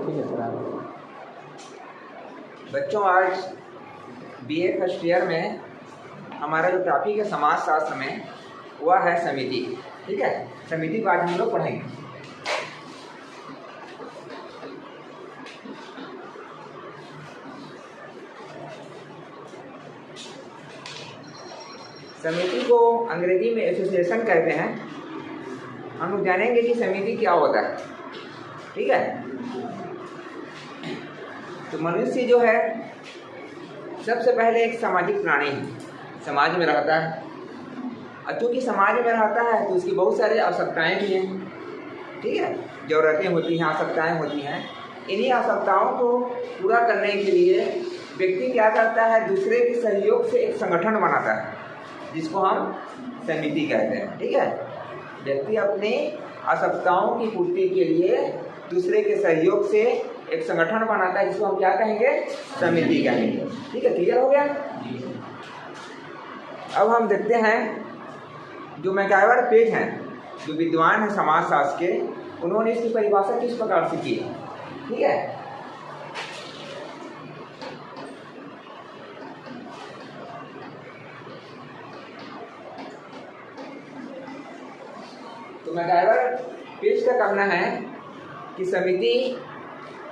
ठीक है सर। बच्चों, आज बीए फर्स्ट ईयर में हमारा जो टॉपिक है समाज शास्त्र में वह है समिति। ठीक है, समिति पाठ हम लोग पढ़ेंगे। समिति को अंग्रेजी में एसोसिएशन कहते हैं। हम लोग जानेंगे कि समिति क्या होता है। ठीक है, तो मनुष्य जो है सबसे पहले एक सामाजिक प्राणी है, समाज में रहता है। और चूँकि समाज में रहता है तो उसकी बहुत सारी आवश्यकताएं भी हैं। ठीक है, ज़रूरतें होती हैं, आवश्यकताएं होती हैं। इन्हीं आवश्यकताओं को पूरा करने के लिए व्यक्ति क्या करता है, दूसरे के सहयोग से एक संगठन बनाता है, जिसको हम समिति कहते हैं। ठीक है, व्यक्ति अपनी आवश्यकताओं की पूर्ति के लिए दूसरे के सहयोग से एक संगठन बनाता है, जिसको हम क्या कहेंगे, समिति कहेंगे। ठीक है, क्लियर हो गया। अब हम देखते हैं जो मैकआवर पेज हैं, जो विद्वान हैं समाजशास्त्र के, उन्होंने इसकी परिभाषा किस प्रकार से की है। ठीक है, तो मैकआवर पेज का कहना है कि समिति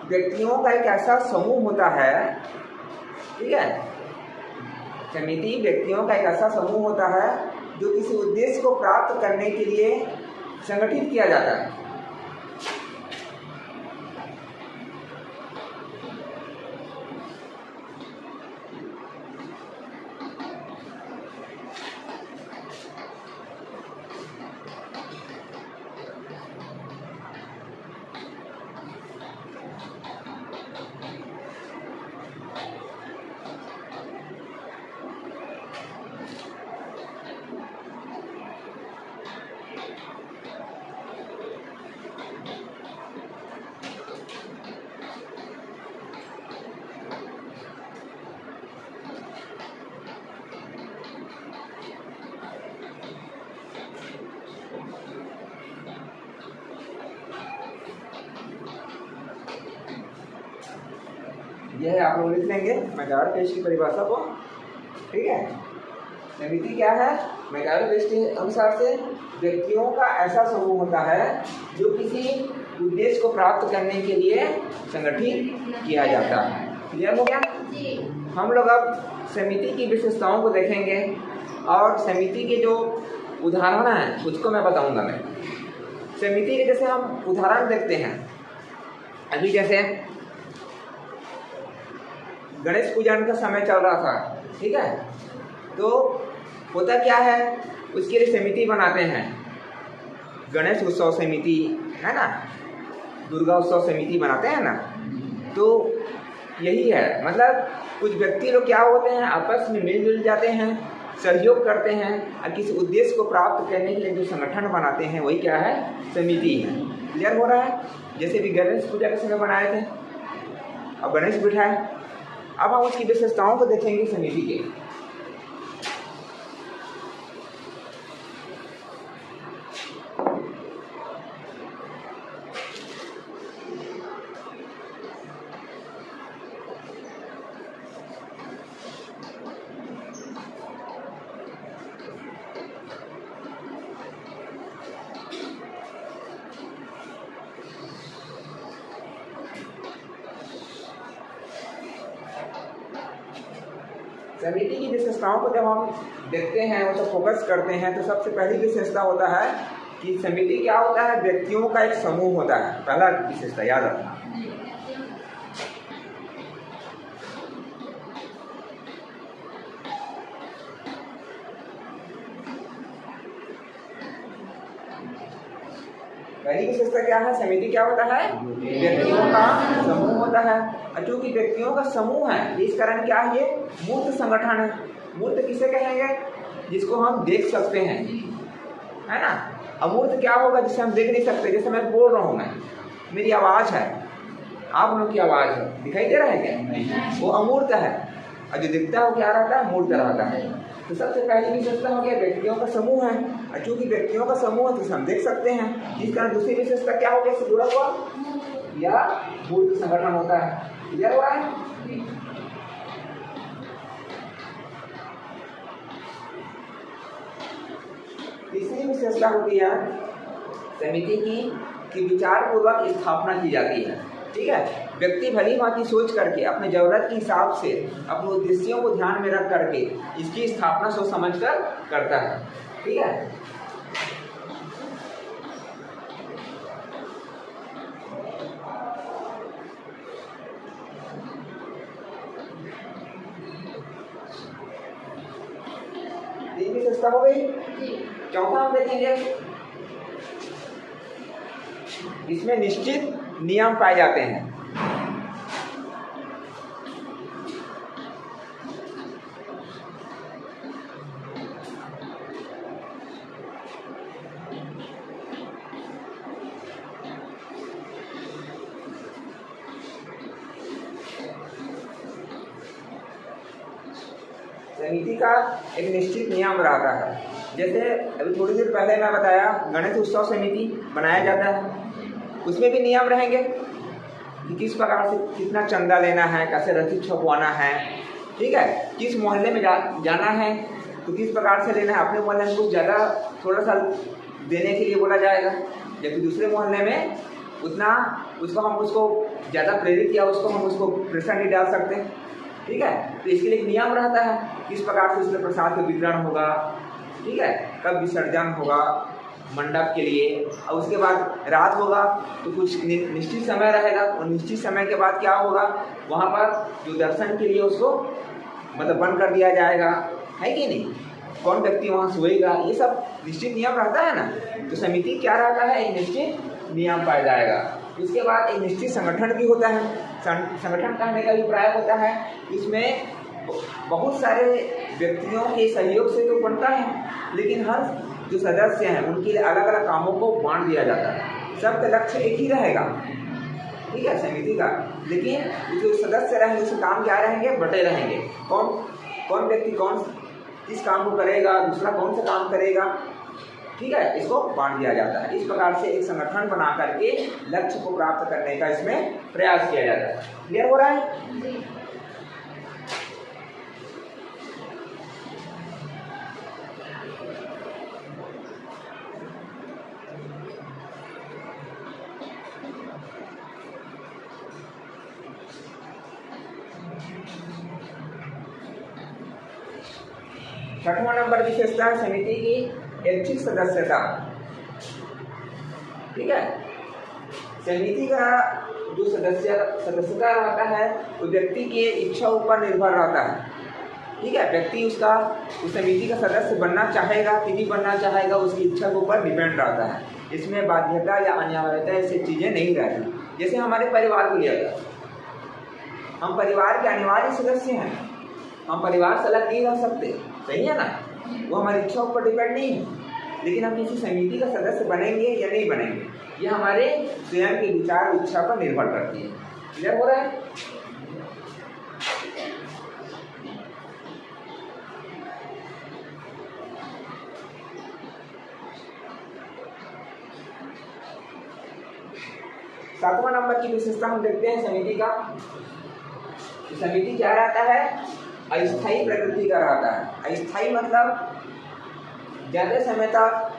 व्यक्तियों का एक ऐसा समूह होता है। ठीक है, समिति व्यक्तियों का एक ऐसा समूह होता है जो किसी उद्देश्य को प्राप्त करने के लिए संगठित किया जाता है। यह है, आप लोग लिख लेंगे मैकआवर पेज की परिभाषा को। ठीक है, समिति क्या है, मैकआवर पेज के अनुसार से व्यक्तियों का ऐसा समूह होता है जो किसी उद्देश्य को प्राप्त करने के लिए संगठित किया जाता है। क्लियर हो गया। हम लोग अब समिति की विशेषताओं को देखेंगे और समिति के जो उदाहरण हैं उसको मैं बताऊंगा। मैं समिति के जैसे हम उदाहरण देखते हैं, अभी जैसे गणेश पूजन का समय चल रहा था। ठीक है, तो होता क्या है, उसके लिए समिति बनाते हैं। गणेश उत्सव समिति है ना, दुर्गा उत्सव समिति बनाते हैं ना। तो यही है, मतलब कुछ व्यक्ति लोग क्या होते हैं, आपस में मिलजुल जाते हैं, सहयोग करते हैं और किसी उद्देश्य को प्राप्त करने के लिए जो संगठन बनाते हैं वही क्या है, समिति है। क्लियर हो रहा है। जैसे भी गणेश पूजा के समय बनाए थे, अब गणेश बिठाए। अब हम उसकी विशेषताओं को देखेंगे समिति के। समिति की विशेषताओं को जब हम देखते हैं, वो तो फोकस करते हैं, तो सबसे पहली विशेषता होता है कि समिति क्या होता है, व्यक्तियों का एक समूह होता है। पहला विशेषता याद रखना। पहली विशेषता क्या है, समिति क्या होता है, व्यक्तियों का समूह होता है। और चूंकि व्यक्तियों का समूह है, इस कारण क्या है, ये मूर्त संगठन है। मूर्त किसे कहेंगे, जिसको हम देख सकते हैं, है ना। अमूर्त क्या होगा, जिसे हम देख नहीं सकते। जैसे मैं बोल रहा हूँ, मैं मेरी आवाज़ है, आप लोग की आवाज़ है, दिखाई दे रहा है क्या, वो अमूर्त है। और जो दिखता है वो क्या रहता है, मूर्त रहता है। तो सबसे पहली विशेषता हो गया व्यक्तियों का समूह है, और चूंकि व्यक्तियों का समूह है तो हम देख सकते हैं। जिस कारण दूसरी विशेषता क्या हो गया, इससे जुड़ा हुआ या मूर्त संगठन होता है। क्लियर हो रहा है? तीसरी विशेषता होती है समिति की कि विचार पूर्वक स्थापना की जाती है। ठीक है, व्यक्ति भली भांति सोच करके अपने जरूरत के हिसाब से अपने उद्देश्यों को ध्यान में रख करके इसकी स्थापना सोच समझ कर करता है। ठीक है, तीन विशेषता हो गई। चौथा हम देखेंगे, इसमें निश्चित नियम पाए जाते हैं। समिति का एक निश्चित नियम रहता है। जैसे अभी थोड़ी देर पहले मैं बताया गणेश उत्सव समिति बनाया जाता है, उसमें भी नियम रहेंगे कि किस प्रकार से कितना चंदा लेना है, कैसे रसीद छपवाना है। ठीक है, किस मोहल्ले में जाना है तो किस प्रकार से लेना है। अपने मोहल्ले में कुछ ज़्यादा थोड़ा सा देने के लिए बोला जाएगा, जबकि दूसरे मोहल्ले में उतना उसको ज़्यादा प्रेरित किया उसको हम उसको प्रेशर नहीं डाल सकते। ठीक है, तो इसके लिए एक नियम रहता है किस प्रकार से उसमें प्रसाद का वितरण होगा। ठीक है, कब विसर्जन होगा मंडप के लिए, और उसके बाद रात होगा तो कुछ निश्चित समय रहेगा, और निश्चित समय के बाद क्या होगा, वहाँ पर जो दर्शन के लिए उसको मतलब बंद कर दिया जाएगा, है कि नहीं, कौन व्यक्ति वहाँ सोएगा, ये सब निश्चित नियम रहता है ना। तो समिति क्या रहता है, एक निश्चित नियम पाया जाएगा। उसके बाद एक निश्चित संगठन भी होता है। संगठन कहने का अभिप्राय होता है इसमें बहुत सारे व्यक्तियों के सहयोग से तो बनता है, लेकिन हर जो सदस्य हैं उनके लिए अलग अलग कामों को बांट दिया जाता है। सबका लक्ष्य एक ही रहेगा, ठीक है, समिति का, लेकिन जो सदस्य रहेंगे उसके काम क्या रहेंगे, बटे रहेंगे। कौन व्यक्ति कौन इस काम को करेगा, दूसरा कौन सा काम करेगा। ठीक है, इसको बांट दिया जाता है। इस प्रकार से एक संगठन बना करके लक्ष्य को प्राप्त करने का इसमें प्रयास किया जाता है। क्लियर हो रहा है? छठवां नंबर विशेषता समिति की ऐच्छिक सदस्यता। ठीक है, समिति का जो सदस्यता रहता है वो व्यक्ति के इच्छा ऊपर निर्भर रहता है। ठीक है, व्यक्ति उस समिति का सदस्य बनना चाहेगा कि नहीं बनना चाहेगा, उसकी इच्छा के ऊपर डिपेंड रहता है। इसमें बाध्यता या अनिवार्यता ऐसी चीज़ें नहीं रहती। जैसे हमारे परिवार को लिया जाए, हम परिवार के अनिवार्य सदस्य हैं, हम परिवार से अलग नहीं रह सकते, सही है ना, वो हमारी इच्छा ऊपर डिपेंड नहीं है। लेकिन हम किसी समिति का सदस्य बनेंगे या नहीं बनेंगे, ये हमारे स्वयं के विचार इच्छा पर निर्भर करती है। क्लियर हो रहा है? सातवां नंबर की विशेषता हम देखते हैं समिति का। समिति क्या रहता है, अस्थायी प्रकृति का रहता है। अस्थायी मतलब ज़्यादा समय तक,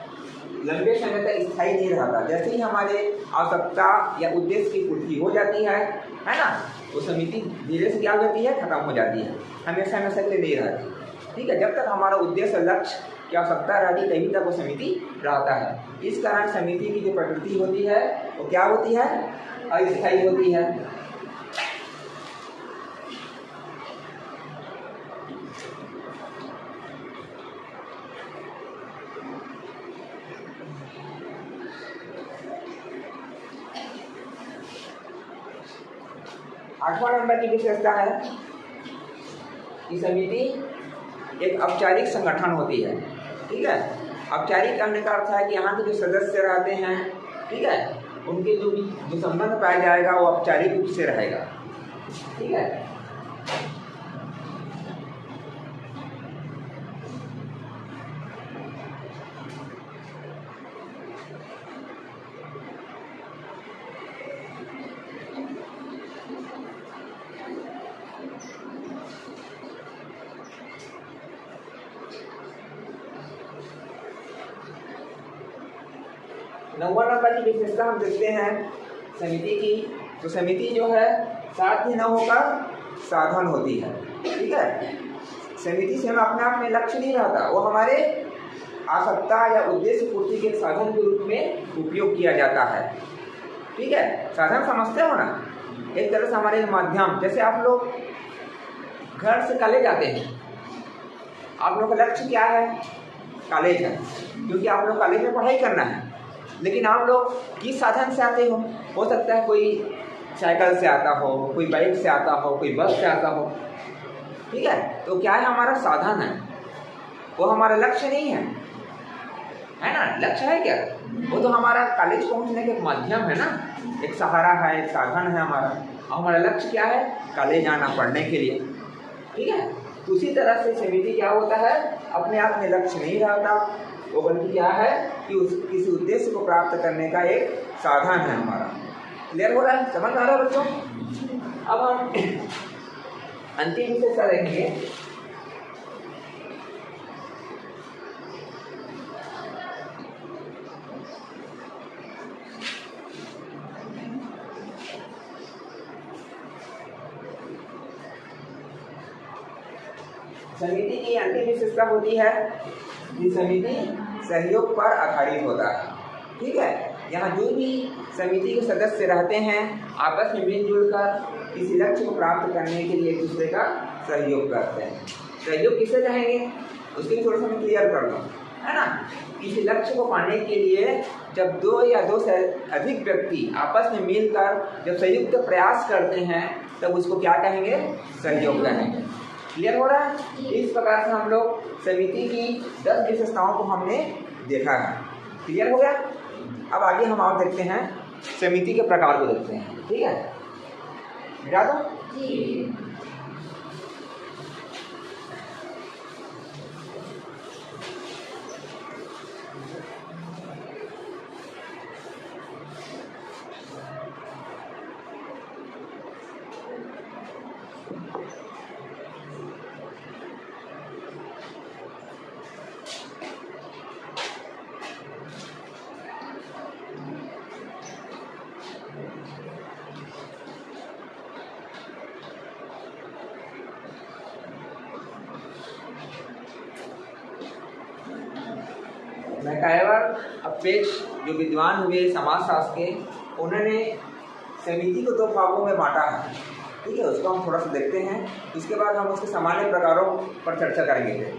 लंबे समय तक स्थायी नहीं रहता। जैसे ही हमारे आवश्यकता या उद्देश्य की पूर्ति हो जाती है ना, वो समिति धीरे से क्या हो जाती है, खत्म हो जाती है, हमेशा के लिए नहीं रहती। ठीक है, जब तक हमारा उद्देश्य लक्ष्य की आवश्यकता रहती तभी तक वो समिति रहता है। इस कारण समिति की जो प्रकृति होती है वो क्या होती है, अस्थायी होती है। आठवां नंबर की विशेषता है कि समिति एक औपचारिक संगठन होती है। ठीक है, औपचारिक करने का अर्थ है कि यहाँ के जो सदस्य रहते हैं, ठीक है, उनके जो संबंध पाया जाएगा वो औपचारिक रूप से रहेगा। ठीक है, 9वां नंबर की विशेषता हम देखते हैं समिति की। तो समिति जो है साथ ही न होकर साधन होती है। ठीक है, समिति से हम अपने आप में लक्ष्य नहीं रहता, वो हमारे आवश्यकता या उद्देश्य पूर्ति के साधन के रूप में उपयोग किया जाता है। ठीक है, साधन समझते हो ना, एक तरह से हमारे माध्यम। जैसे आप लोग घर से कॉलेज आते हैं, आप लोग का लक्ष्य क्या है? कॉलेज है, क्योंकि आप लोग कॉलेज में पढ़ाई करना है। लेकिन आप लोग किस साधन से आते हो सकता है कोई साइकिल से आता हो, कोई बाइक से आता हो, कोई बस से आता हो। ठीक है, तो क्या है, हमारा साधन है, वो हमारा लक्ष्य नहीं है ना। लक्ष्य है क्या? वो तो हमारा कॉलेज पहुंचने के माध्यम है ना, एक सहारा है, एक साधन है हमारा। और हमारा लक्ष्य क्या है? कॉलेज आना, पढ़ने के लिए। ठीक है, तो उसी तरह से समिति क्या होता है, अपने आप में लक्ष्य नहीं रहता, वो बल्कि क्या है कि किसी उद्देश्य को प्राप्त करने का एक साधन है हमारा। क्लियर हो रहा है? समझ आ रहा है बच्चों? अब हम अंतिम विशेषता देखेंगे। समिति की अंतिम विशेषता होती है कि समिति सहयोग पर आधारित होता है। ठीक है, यहाँ जो भी समिति के सदस्य रहते हैं आपस में मिलजुल कर किसी लक्ष्य को प्राप्त करने के लिए एक दूसरे का सहयोग करते हैं। सहयोग किसे कहेंगे उसके लिए थोड़ा सा मैं क्लियर कर दूँ, है ना। किसी लक्ष्य को पाने के लिए जब दो या दो से अधिक व्यक्ति आपस में मिलकर जब संयुक्त प्रयास करते हैं तब उसको क्या कहेंगे? सहयोग कहेंगे। क्लियर हो रहा है? इस प्रकार से हम लोग समिति की 10 विशेषताओं को हमने देखा है। क्लियर हो गया? अब आगे हम और देखते हैं समिति के प्रकार को देखते हैं। ठीक है, मिटा दो जी। मैकाइवर अपेक्स जो विद्वान हुए समाजशास्त्र के, उन्होंने समिति को 2 भागों में बांटा है। ठीक है, उसको हम थोड़ा सा देखते हैं, उसके बाद हम उसके सामान्य प्रकारों पर चर्चा करेंगे।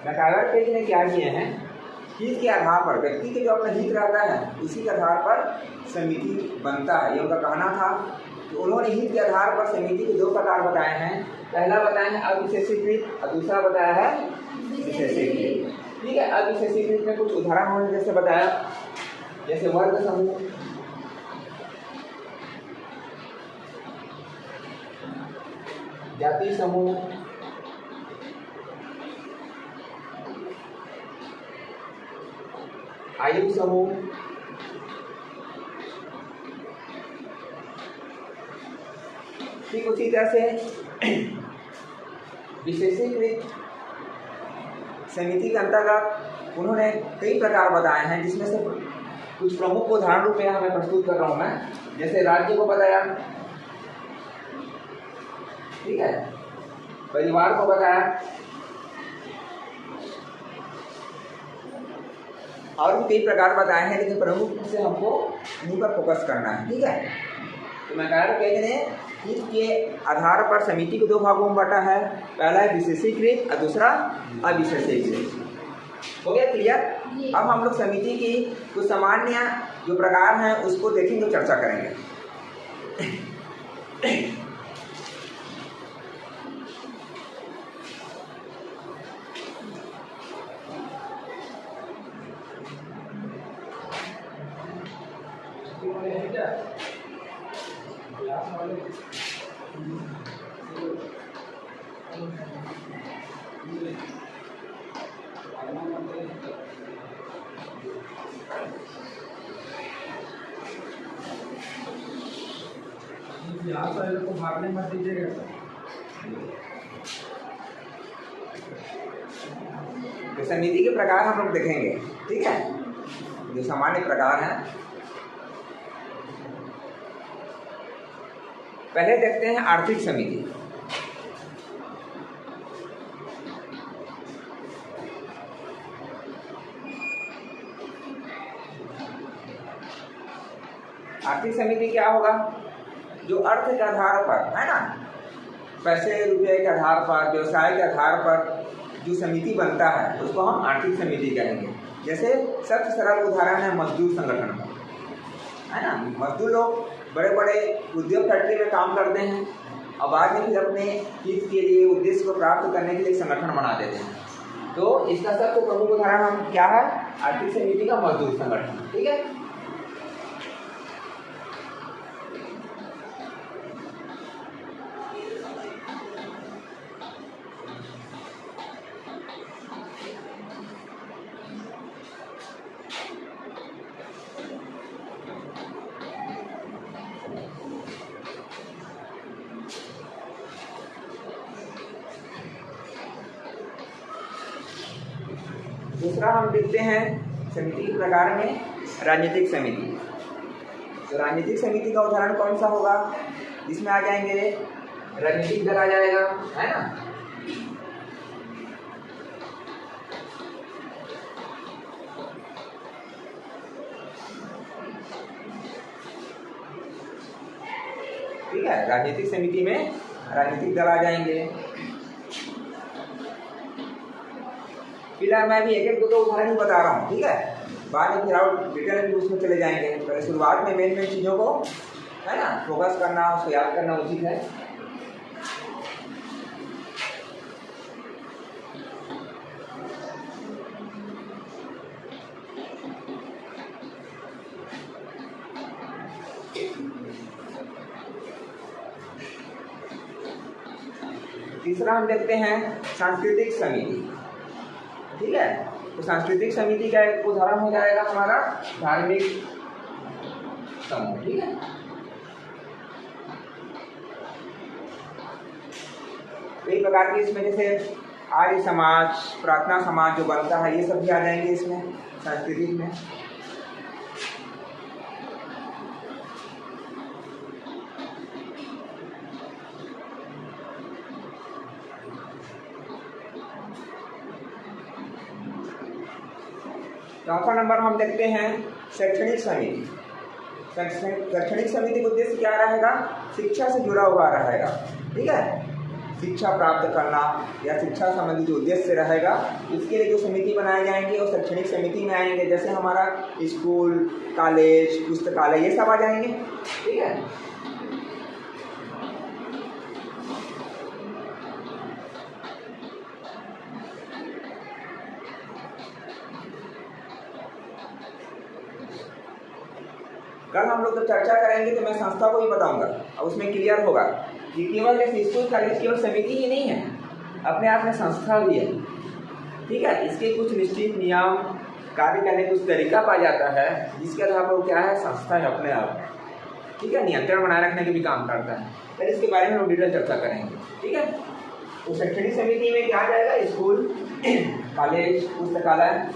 मैकाइवर पेज ने क्या किए हैं, हित के आधार पर, व्यक्ति के जो अपना हित रहता है उसी के आधार पर समिति बनता है, ये उनका कहना था। तो उन्होंने हित के आधार पर समिति के 2 प्रकार बताए हैं। पहला बताया है अविशेषीकृत और दूसरा बताया है विशेषीकृत। ठीक है, अविशेषीकृत में कुछ उदाहरण उन्होंने जैसे बताया, जैसे वर्ग समूह, जाति समूह, आयु समूह, ठीक उसी तरह से विशेषीकृत समिति के अंतर्गत उन्होंने कई प्रकार बताए हैं, जिसमें से कुछ प्रमुख उदाहरण रूप में हमें प्रस्तुत कर रहा हूं मैं। जैसे राज्य को बताया, ठीक है, परिवार को बताया, और भी कई प्रकार बताए हैं, लेकिन प्रमुख रूप से हमको इन्हीं पर फोकस करना है। ठीक है, तो मैकाइवर पेज ने हित के आधार पर समिति को 2 भागों में बांटा है। पहला है विशेषीकृत और दूसरा अविशेषीकृत। हो गया क्लियर? अब हम लोग समिति की कुछ सामान्य जो प्रकार हैं उसको देखेंगे, चर्चा करेंगे। यहाँ सारे को भागने मत दीजिएगा। तो समिति के प्रकार हम लोग देखेंगे, ठीक है। जो सामान्य प्रकार हैं, पहले देखते हैं आर्थिक समिति। आर्थिक समिति क्या होगा? जो अर्थ के आधार पर, है ना, पैसे रुपये के आधार पर, व्यवसाय के आधार पर जो समिति बनता है उसको हम आर्थिक समिति कहेंगे। जैसे सबसे सरल उदाहरण है मजदूर संगठन का, है ना। मजदूर लोग बड़े बड़े उद्योग फैक्ट्री में काम करते हैं और बाद में फिर अपने हित के लिए, उद्देश्य को प्राप्त करने के लिए संगठन बना देते हैं। तो इसका सबसे प्रमुख उदाहरण हम क्या है? आर्थिक समिति का मजदूर संगठन, ठीक है। दूसरा हम देखते हैं समिति के प्रकार में राजनीतिक समिति। तो राजनीतिक समिति का उदाहरण कौन सा होगा? इसमें आ जाएंगे राजनीतिक दल आ जाएगा, है ना। ठीक है, राजनीतिक समिति में राजनीतिक दल आ जाएंगे। फिलहाल मैं भी एक एक दो उदाहरण ही बता रहा हूँ, ठीक है। बाद में फिर और डिटेल में उसमें चले जाएंगे। पहले शुरुआत में मेन चीज़ों को, है ना, फोकस करना, उसको याद करना उचित है। तीसरा हम देखते हैं सांस्कृतिक समिति, ठीक है। तो सांस्कृतिक समिति का एक उदाहरण हो जाएगा हमारा धार्मिक समूह, ठीक है। कई प्रकार की इसमें जैसे आर्य समाज, प्रार्थना समाज जो बनता है, ये सब भी आ जाएंगे इसमें सांस्कृतिक में। चौथा नंबर हम देखते हैं शैक्षणिक समिति। शैक्षणिक समिति का उद्देश्य क्या रहेगा? शिक्षा से जुड़ा हुआ रहेगा, ठीक है। शिक्षा प्राप्त करना या शिक्षा संबंधी जो उद्देश्य रहेगा, इसके लिए जो समिति बनाए जाएंगे वो शैक्षणिक समिति में आएंगे। जैसे हमारा स्कूल, कॉलेज, पुस्तकालय, ये सब आ जाएंगे, ठीक है। कल हम लोग जब चर्चा करेंगे तो मैं संस्था को ही बताऊंगा और उसमें क्लियर होगा कि केवल जैसे स्कूल कॉलेज केवल समिति ही नहीं है, अपने आप में संस्था भी है, ठीक है। इसके कुछ निश्चित नियम, कार्य करने का कुछ तरीका पाया जाता है, जिसके आधार पर क्या है, संस्था है अपने आप, ठीक है। नियंत्रण बनाए रखने के भी काम करता है। फिर इसके बारे में हम डिटेल चर्चा करेंगे, ठीक है। तो शैक्षणिक समिति में क्या आ जाएगा? स्कूल, कॉलेज, पुस्तकालय।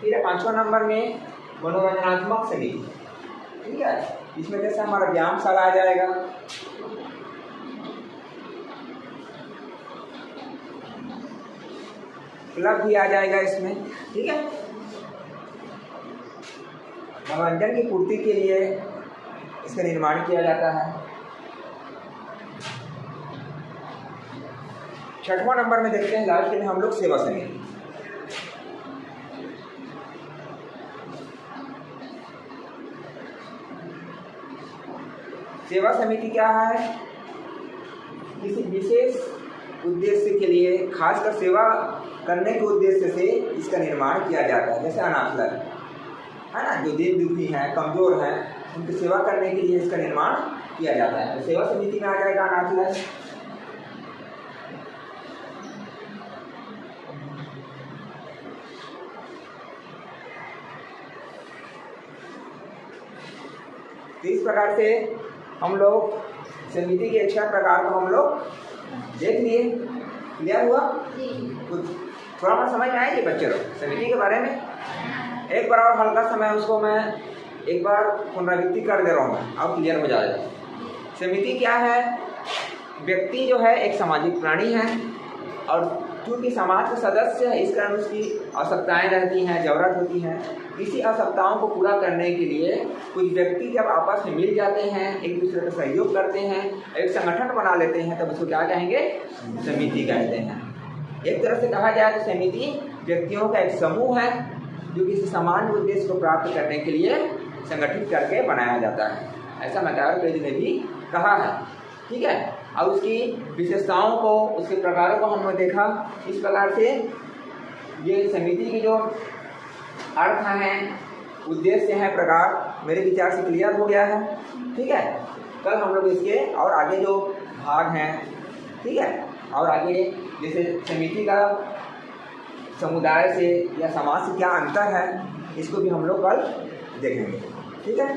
फिर 5वां नंबर में मनोरंजनात्मक समिति, ठीक है। इसमें जैसे हमारा व्यायामशाला आ जाएगा, क्लब भी आ जाएगा इसमें, ठीक है। मनोरंजन की पूर्ति के लिए इसका निर्माण किया जाता है। 6वां नंबर में देखते हैं लास्ट में हम लोग सेवा समिति। सेवा समिति क्या है? किसी विशेष उद्देश्य के लिए, खासकर सेवा करने के उद्देश्य से इसका निर्माण किया जाता है। जैसे अनाथालय, है ना, जो दीन दुखी हैं, कमज़ोर हैं, उनकी सेवा करने के लिए इसका निर्माण किया जाता है। तो सेवा समिति में आ जाएगा अनाथालय। तो इस प्रकार से हम लोग समिति के 6 प्रकार को हम लोग देख लिए। क्लियर हुआ? कुछ थोड़ा बहुत समझ में आएगी बच्चे लोग समिति के बारे में? एक बार और हल्का समय उसको मैं एक बार पुनरावृत्ति कर दे रहा हूँ, अब क्लियर हो जाएगा। समिति क्या है? व्यक्ति जो है एक सामाजिक प्राणी है और चूँकि समाज का सदस्य है, इस कारण उसकी आवश्यकताएँ रहती हैं, ज़रूरत होती हैं। इसी आवश्यकताओं को पूरा करने के लिए कुछ व्यक्ति जब आपस में मिल जाते हैं, एक दूसरे का सहयोग करते हैं, एक संगठन बना लेते हैं, तब उसको क्या कहेंगे? समिति कहते हैं। एक तरह से कहा जाए तो समिति व्यक्तियों का एक समूह है जो किसी सामान्य उद्देश्य को प्राप्त करने के लिए संगठित करके बनाया जाता है। ऐसा मैकायर पेज ने भी कहा है। ठीक है, अब उसकी विशेषताओं को, उसके प्रकारों को हमने देखा। इस प्रकार से ये समिति की जो अर्थ हैं, उद्देश्य हैं, प्रकार मेरे विचार से क्लियर हो गया है। ठीक है, कल हम लोग इसके और आगे जो भाग हैं, ठीक है, और आगे जैसे समिति का समुदाय से या समाज से क्या अंतर है, इसको भी हम लोग कल देखेंगे। ठीक है।